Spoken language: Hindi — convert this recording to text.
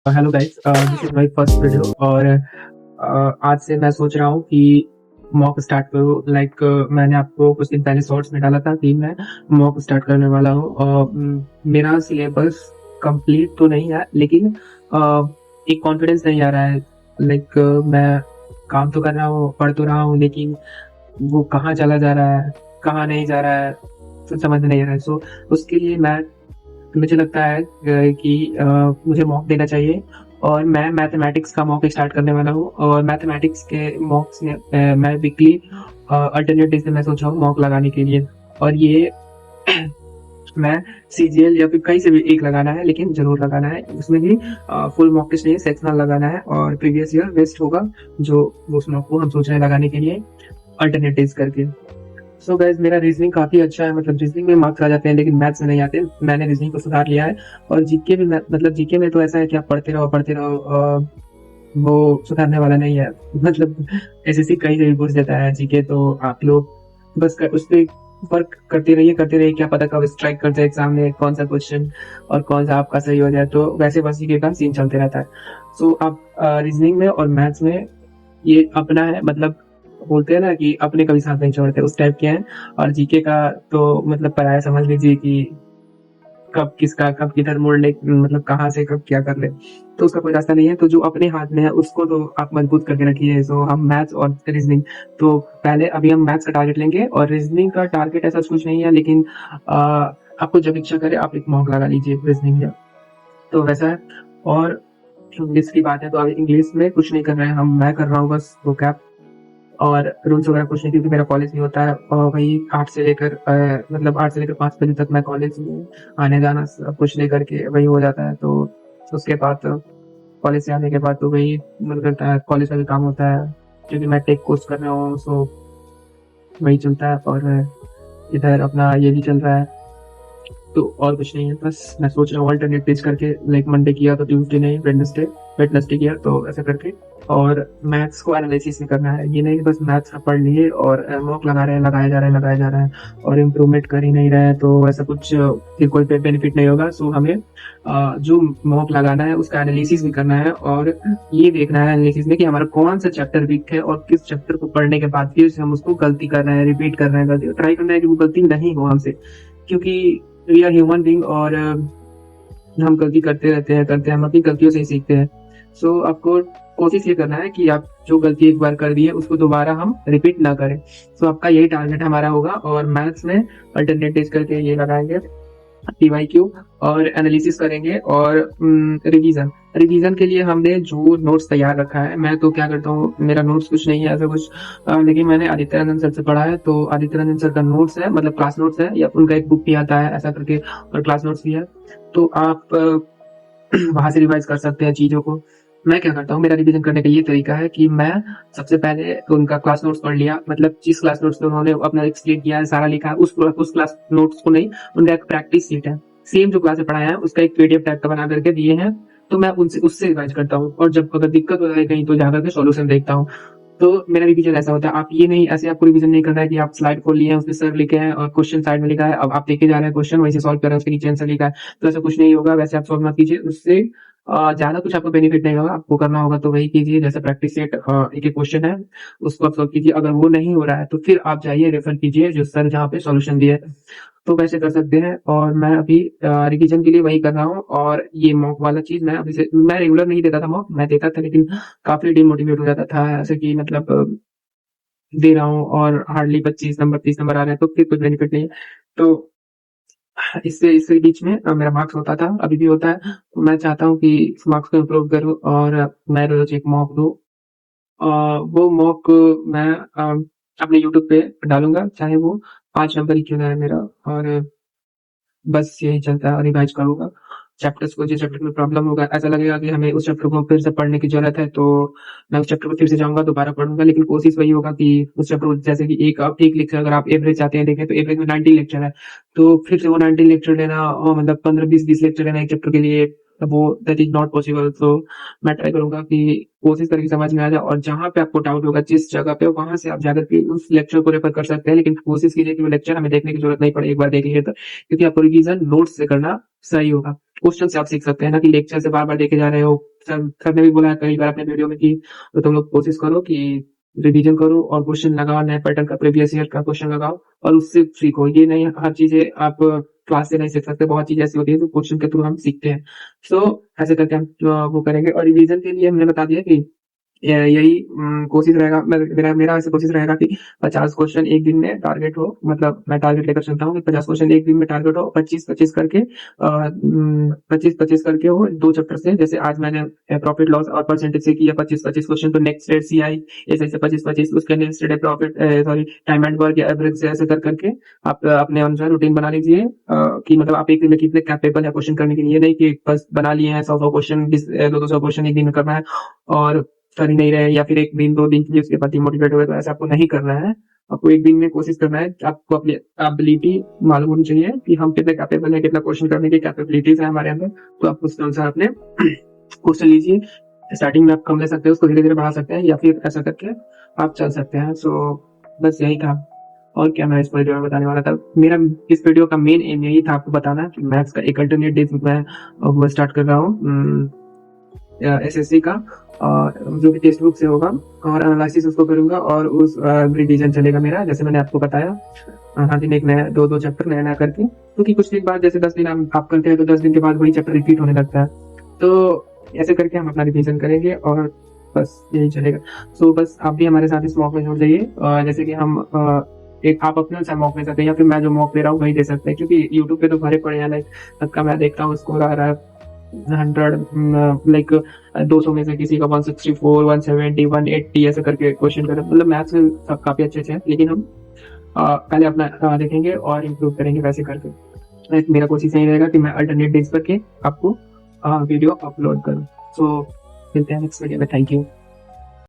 Hello guys, this is my first video और आज से मैं सोच रहा हूँ कि मॉक स्टार्ट करूँ। मैंने आपको कुछ दिन पहले शॉर्ट्स में डाला था कि मैं मॉक स्टार्ट करने वाला हूँ और मेरा सिलेबस कंप्लीट तो नहीं है, लेकिन एक कॉन्फिडेंस नहीं आ रहा है। मैं काम तो कर रहा हूँ, पढ़ तो रहा हूँ, लेकिन वो कहाँ चला जा रहा है, कहाँ नहीं जा रहा है, कुछ समझ में नहीं आ रहा है। सो उसके लिए मुझे लगता है कि मुझे मॉक देना चाहिए और मैं मैथमेटिक्स का मॉक स्टार्ट करने वाला हूँ। और मैथमेटिक्स के मॉक्स में मैं वीकली अल्टरनेट डेज में मैं सोच रहा हूँ मॉक लगाने के लिए। और ये मैं सीजीएल या फिर कहीं से भी एक लगाना है, लेकिन जरूर लगाना है। उसमें भी फुल मॉक टेस्ट नहीं, सेक्शनल लगाना है और प्रीवियस ईयर वेस्ट होगा जो उस मॉक को हम सोच रहे हैं लगाने के लिए अल्टरनेट डेज करके। सो गाइस, मेरा रीजनिंग काफी अच्छा है, मतलब रीजनिंग में मार्क्स आ जाते हैं, लेकिन मैथ्स में नहीं आते। मैंने रीजनिंग को सुधार लिया है। और जीके भी मतलब जीके में तो ऐसा है कि आप पढ़ते रहो, वो सुधारने वाला नहीं है। मतलब एसएससी कहीं से भी पूछ देता है जीके, तो आप लोग उस पर वर्क करते रहिए, क्या पता कब स्ट्राइक कर जाए एग्जाम में कौन सा क्वेश्चन और कौन सा आपका सही हो जाए। तो वैसे बस जीके का सीन चलते रहता है। सो आप रीजनिंग में और मैथ्स में ये अपना है, मतलब बोलते हैं ना कि अपने कभी साथ नहीं छोड़ते, उस टाइप के हैं। और जीके का तो मतलब पराया समझ लीजिए कि कब किसका कब किधर मोड़ ले, मतलब कहाँ से कब क्या कर ले, तो उसका कोई रास्ता नहीं है। तो जो अपने हाथ में है उसको तो आप मजबूत करके रखिए। सो हम मैथ्स और रीजनिंग, तो पहले अभी हम मैथ्स का टारगेट लेंगे और रीजनिंग का टारगेट ऐसा कुछ नहीं है, लेकिन आपको जब इच्छा करे आप एक मॉक लगा लीजिए रीजनिंग का, तो वैसा है। और इंग्लिश की बात है तो अभी इंग्लिश में कुछ नहीं कर रहे हैं हम, मैं कर रहा हूँ बस vocab और रूल्स वगैरह कुछ नहीं, क्योंकि मेरा कॉलेज नहीं होता है। और वही 8 से लेकर 5 बजे तक मैं कॉलेज में आने जाना सब कुछ लेकर के वही हो जाता है। तो उसके बाद कॉलेज से आने के बाद तो वही मन करता है, कॉलेज का भी काम होता है, क्योंकि मैं टेक कोर्स कर रहा हूँ। सो वही चलता है और इधर अपना ये भी चल रहा है। तो और कुछ नहीं है, बस मैं सोच रहा हूँ अल्टरनेट पेज करके, लाइक मंडे किया तो ट्यूसडे नहीं, वेडनेसडे किया तो ऐसा करके। और मैथ्स को एनालिसिस भी करना है, ये नहीं कि बस मैथ्स का पढ़ लिए और मॉक लगा रहे हैं, लगाया जा रहा है और इम्प्रूवमेंट कर ही नहीं रहे हैं, तो ऐसा कुछ फिर कोई बेनिफिट नहीं होगा। सो हमें जो मॉक लगाना है उसका एनालिसिस भी करना है और ये देखना है एनालिसिस में कि हमारा कौन सा चैप्टर वीक है और किस चैप्टर को पढ़ने के बाद फिर से हम उसको गलती कर रहे हैं, रिपीट कर रहे हैं, गलती ट्राई करना है कि वो गलती नहीं हो हमसे, क्योंकि वी आर ह्यूमन बींग और हम गलती करते हैं, हम अपनी गलतियों से ही सीखते हैं। सो आपको कोशिश ये करना है कि आप जो गलती एक बार कर दी है उसको दोबारा हम रिपीट ना करें। सो आपका यही टारगेट हमारा होगा। और मैथ्स में अल्टरनेट टेस्ट करके ये लगाएंगे पीवाईक्यू और एनालिसिस करेंगे और रिवीजन रिवीजन के लिए हमने जो नोट्स तैयार रखा है, मैं तो क्या करता हूँ, मेरा नोट्स कुछ नहीं है ऐसा कुछ, लेकिन मैंने आदित्य रंजन सर से पढ़ा है, तो आदित्य रंजन सर का नोट्स है, मतलब क्लास नोट्स है, या उनका एक बुक भी आता है ऐसा करके और क्लास नोट्स भी है। तो आप वहां से रिवाइज कर सकते हैं चीजों को। मैं क्या करता हूँ, मेरा रिवीजन करने का ये तरीका है कि मैं सबसे पहले तो उनका क्लास नोट्स पढ़ लिया, मतलब जिस क्लास नोट्स में उन्होंने अपना एक्सप्लेन किया है, सारा लिखा है, उस क्लास नोट्स को नहीं, उनका एक प्रैक्टिस सीट है, सेम जो क्लास में पढ़ाया है उसका एक पीडीएफ टाइप का बना करके दिए हैं। तो मैं उनसे उससे रिवाइज करता हूँ और जब अगर दिक्कत हो जाए कहीं तो जाकर के सॉल्यूशन देखता हूँ। तो मेरा रिवीजन ऐसा होता है। आप ये नहीं, ऐसे आपको रिवीजन नहीं करना है कि आप स्लाइड खोल लिए हैं, उसमें सर लिखे हैं और क्वेश्चन साइड में लिखा है, अब आप देखे जा रहे हैं क्वेश्चन वैसे सॉल्व कर रहे हैं, उसके नीचे आंसर लिखा है, तो ऐसा कुछ नहीं होगा। वैसे आप सॉल्व मत कीजिए, उससे ज्यादा कुछ आपको बेनिफिट नहीं होगा। आपको करना होगा तो वही कीजिए, जैसे प्रैक्टिस सेट एक एक क्वेश्चन है उसको आप सॉल्व कीजिए। अगर वो नहीं हो रहा है तो फिर आप जाइए रेफर कीजिए जो सर जहाँ पे सॉल्यूशन दिए, तो वैसे कर सकते हैं। और मैं अभी रिवीजन के लिए वही कर रहा हूँ। और ये मॉक वाला चीज मैं अभी से, मैं रेगुलर नहीं देता था मॉक, मैं देता था लेकिन काफी डिमोटिवेट हो जाता था, ऐसे कि मतलब दे रहा हूँ और हार्डली 25 नंबर 30 नंबर आ रहे हैं, तो फिर कुछ बेनिफिट नहीं है। तो इससे इसके बीच में मेरा मार्क्स होता था, अभी भी होता है, तो मैं चाहता हूँ कि इस मार्क्स को इम्प्रूव करूँ और मैं रोज एक मॉक दूँ। वो मॉक मैं अपने यूट्यूब पे डालूंगा, चाहे वो 5 नंबर ही क्यों ना है मेरा। और बस यही चलता है और रिवाइज करूंगा चैप्टर्स को, जिस चैप्टर में प्रॉब्लम होगा, ऐसा लगेगा कि हमें उस चैप्टर को फिर से पढ़ने की जरूरत है, तो मैं उस चैप्टर को फिर से जाऊंगा, दोबारा पढ़ूंगा। लेकिन कोशिश वही होगा कि उस चैप्टर को, जैसे कि एक लेक्चर अगर आप एवरेज चाहते हैं देखें, तो एवरेज में 90 लेक्चर है, तो फिर से वो 90 लेक्चर लेना, मतलब 15 20 लेक्चर लेना एक चैप्टर के लिए, वो दैट इज नॉट पॉसिबल। तो मैं ट्राई करूंगा कि कोशिश करके समझ में आ जाए, और जहां पे आपको डाउट होगा जिस जगह पे, वहां से आप जाकर के उस लेक्चर को रेफर कर सकते हैं। लेकिन कोशिश कीजिए कि वो लेक्चर हमें देखने की जरूरत नहीं पड़े, एक बार देख लीजिए तो, क्योंकि आपको रिवीजन नोट्स से करना सही होगा। क्वेश्चन से आप सीख सकते हैं, ना कि लेक्चर से बार-बार देखे जा रहे हो। सर ने भी बोला है कई बार अपने वीडियो में कि तो तुम लोग कोशिश करो कि रिवीजन करो और क्वेश्चन लगाओ, नए पैटर्न का प्रीवियस ईयर का क्वेश्चन लगाओ और उससे सीखो। ये नहीं हर चीज़ें आप क्लास से नहीं सीख सकते, बहुत चीज़ें ऐसी होती है जो क्वेश्चन के थ्रू हम सीखते हैं। सो ऐसे करके हम वो करेंगे और रिवीजन के लिए हमने बता दिया कि यही कोशिश रहेगा, मेरा मेरा ऐसे कोशिश रहेगा कि 50 क्वेश्चन एक दिन में टारगेट हो, मतलब मैं टारगेट लेकर चलता हूँ कि 50 क्वेश्चन एक दिन में टारगेट हो, 25-25 करके 25-25 करके हो 2 चैप्टर से। जैसे आज मैंने प्रॉफिट लॉस और परसेंटेज से किया 25-25 क्वेश्चन, तो नेक्स्ट डे सीआई ऐसे 25-25, उसके next day profit sorry time and work या एवरेज से ऐसे कर करके आप अपने अनुसार रूटीन बना लीजिए कि मतलब आप एक दिन में कितने कैपेबल है क्वेश्चन करने के लिए। नहीं कि बस बना लिए हैं 100 क्वेश्चन, 200 क्वेश्चन एक दिन में करना है और कर ही नहीं रहे, या फिर 1 दिन 2 दिन के लिए उसके बाद डिमोटिवेट हो गए, तो ऐसा आपको नहीं करना है। आपको एक दिन में कोशिश करना है कि आपको अपनी एबिलिटी मालूम होनी चाहिए कि हम कितने कैपेबल हैं, कितना क्वेश्चन करने की कैपेबिलिटीज है हमारे अंदर। तो आप उसके अनुसार अपने क्वेश्चन लीजिए। स्टार्टिंग में आप कम ले सकते हैं, उसको धीरे धीरे बढ़ा सकते हैं, या फिर ऐसा करके आप चल सकते हैं। सो बस यही था, और क्या मैं इस वीडियो में बताने वाला था। मेरा इस वीडियो का मेन एम यही था आपको बताना कि मैथ्स का एक अल्टरनेट डे मैं वो स्टार्ट कर रहा हूँ एसएससी का, जो कि टेक्स्ट बुक से होगा और एनालिसिस उसको करूंगा और उस रिवीजन चलेगा मेरा, जैसे मैंने आपको बताया। हर दिन एक नया 2-2 चैप्टर नया नया करके, क्योंकि कुछ दिन बाद जैसे 10 दिन आप करते हैं तो 10 दिन के बाद वही चैप्टर रिपीट होने लगता है। तो ऐसे करके हम अपना रिवीजन करेंगे और बस यही चलेगा। सो बस आप भी हमारे साथ इस मॉक में जुड़ जाइए, जैसे कि हम एक आप अपने अनुसार मॉक ले सकते हैं या फिर मैं जो मॉक दे रहा हूँ वही दे सकते हैं, क्योंकि यूट्यूब पे तो भरे पड़े हैं। लाइक सबका मैं देखता हूँ स्कोर आ रहा है 100, लाइक 200 में से किसी का 164, 170, 180 ऐसे करके क्वेश्चन कर, मतलब मैथ्स में सब काफी अच्छे हैं, लेकिन हम पहले अपना देखेंगे और इम्प्रूव करेंगे वैसे करके। लाइक मेरा कोशिश यही रहेगा कि मैं अल्टरनेट डेज करके आपको वीडियो अपलोड करूँ। सो मिलते हैं नेक्स्ट वीडियो में। Thank you.